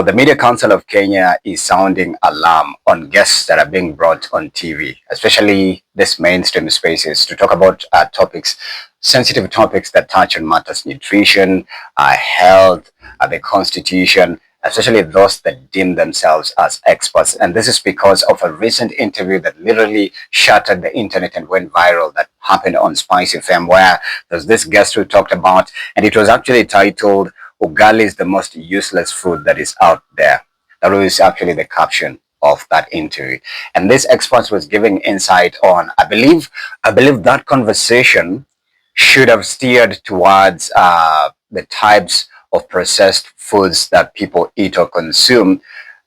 The Media Council of Kenya is sounding alarm on guests that are being brought on TV, especially this mainstream spaces, to talk about topics, sensitive topics that touch on matters nutrition, health, the constitution, especially those that deem themselves as experts. And this is because of a recent interview that literally shattered the internet and went viral that happened on Spice FM, where there's this guest who talked about, and it was actually titled, Ugali is the most useless food that is out there. That was actually the caption of that interview. And this expert was giving insight on, I believe that conversation should have steered towards the types of processed foods that people eat or consume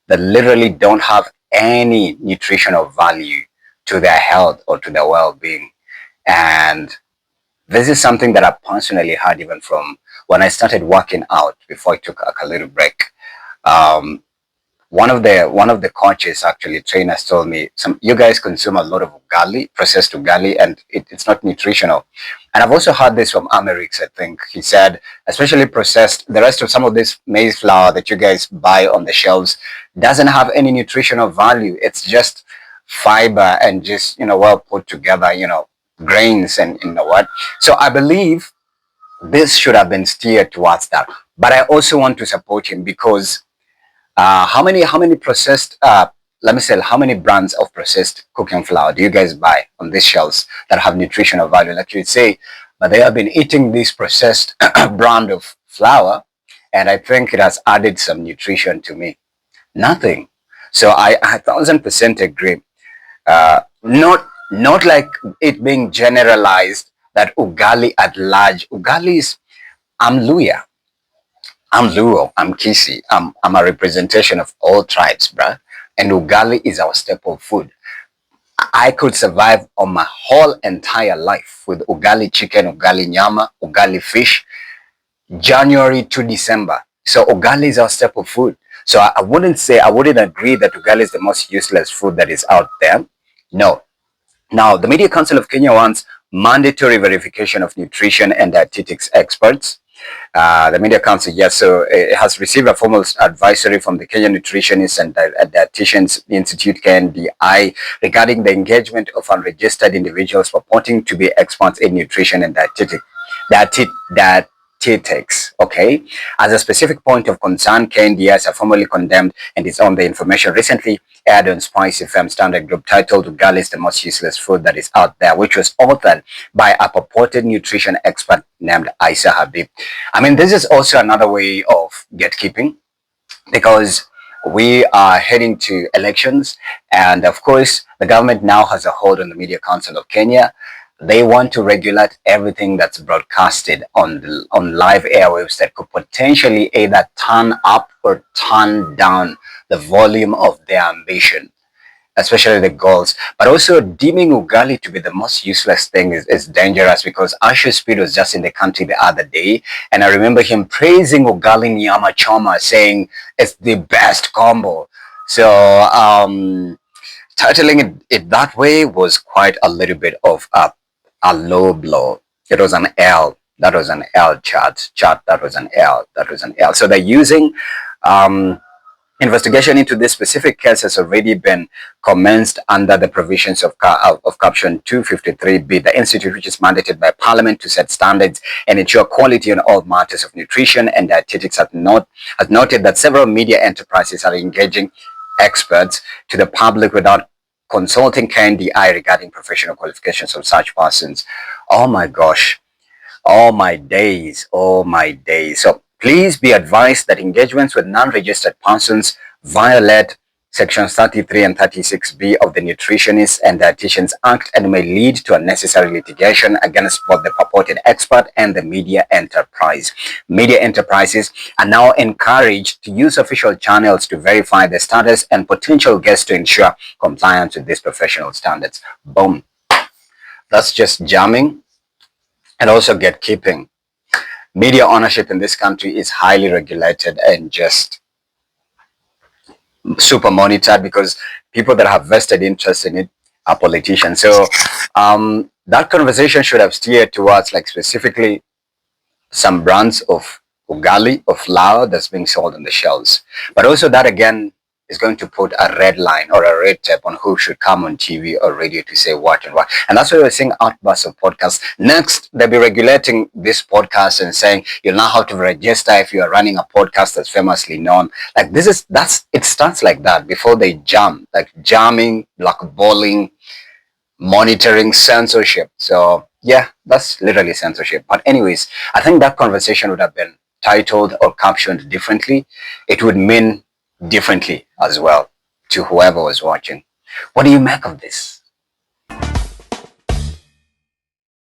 that literally don't have any nutritional value to their health or to their well-being. And this is something that I personally had even from when I started working out before I took a little break. Um, one of the coaches, actually trainers, told me, some you guys consume a lot of ugali, processed ugali, and it's not nutritional. And I've also heard this from Amerix, I think. He said, especially processed, the rest of some of this maize flour that you guys buy on the shelves doesn't have any nutritional value. It's just fiber and just, well put together, grains and you know what. So I believe this should have been steered towards that. But I also want to support him because how many processed let me say how many brands of processed cooking flour do you guys buy on these shelves that have nutritional value? Like you'd say, but they have been eating this processed brand of flour, and I think it has added some nutrition to me. Nothing. So I 1,000% agree. Not like it being generalized that ugali at large. Ugali is, I'm Luya, I'm Luo, I'm Kisi, I'm a representation of all tribes, bruh. And ugali is our staple food. I could survive on my whole entire life with ugali chicken, ugali nyama, ugali fish, January to December. So ugali is our staple food. So I wouldn't agree that ugali is the most useless food that is out there. No. Now, the Media Council of Kenya wants mandatory verification of nutrition and dietetics experts. The Media Council, yes, so it has received a formal advisory from the Kenya Nutritionists and Dietitians Institute, KNDI, regarding the engagement of unregistered individuals purporting to be experts in nutrition and dietetics. Okay, as a specific point of concern, KNDI has formally condemned and is on the information recently aired on Spice FM Standard Group titled Ugali is the most useless food that is out there, which was authored by a purported nutrition expert named Issa Habib. I mean, this is also another way of gatekeeping because we are heading to elections, and of course, the government now has a hold on the Media Council of Kenya. They want to regulate everything that's broadcasted on live airwaves that could potentially either turn up or turn down the volume of their ambition, especially the goals. But also deeming ugali to be the most useless thing is dangerous, because Usher Speed was just in the country the other day, and I remember him praising ugali nyama choma, saying it's the best combo. So titling it that way was quite a little bit of a low blow. It was an L. That was an L chart. That was an L. That was an L. So they're using investigation into this specific case has already been commenced under the provisions of Caption 253B. The institute, which is mandated by Parliament to set standards and ensure quality on all matters of nutrition and dietetics, has noted that several media enterprises are engaging experts to the public without consulting KNDI regarding professional qualifications of such persons. Oh my gosh. Oh my days. Oh my days. So please be advised that engagements with non-registered persons violate Sections 33 and 36B of the Nutritionists and Dietitians Act and may lead to unnecessary litigation against both the purported expert and the media enterprise. Media enterprises are now encouraged to use official channels to verify the status and potential guests to ensure compliance with these professional standards. Boom. That's just jamming and also gatekeeping. Media ownership in this country is highly regulated and just super monitored, because people that have vested interest in it are politicians. So that conversation should have steered towards, like, specifically some brands of ugali or flour that's being sold on the shelves. But also that again is going to put a red line or a red tape on who should come on TV or radio to say what and what. And that's why we're seeing outbursts of podcasts. Next, they'll be regulating this podcast and saying you'll now have to register if you are running a podcast that's famously known. Like it starts like that before they jam, like jamming, blackballing, monitoring, censorship. So yeah, that's literally censorship. But anyways, I think that conversation would have been titled or captioned differently. It would mean differently as well to whoever was watching. What do you make of this?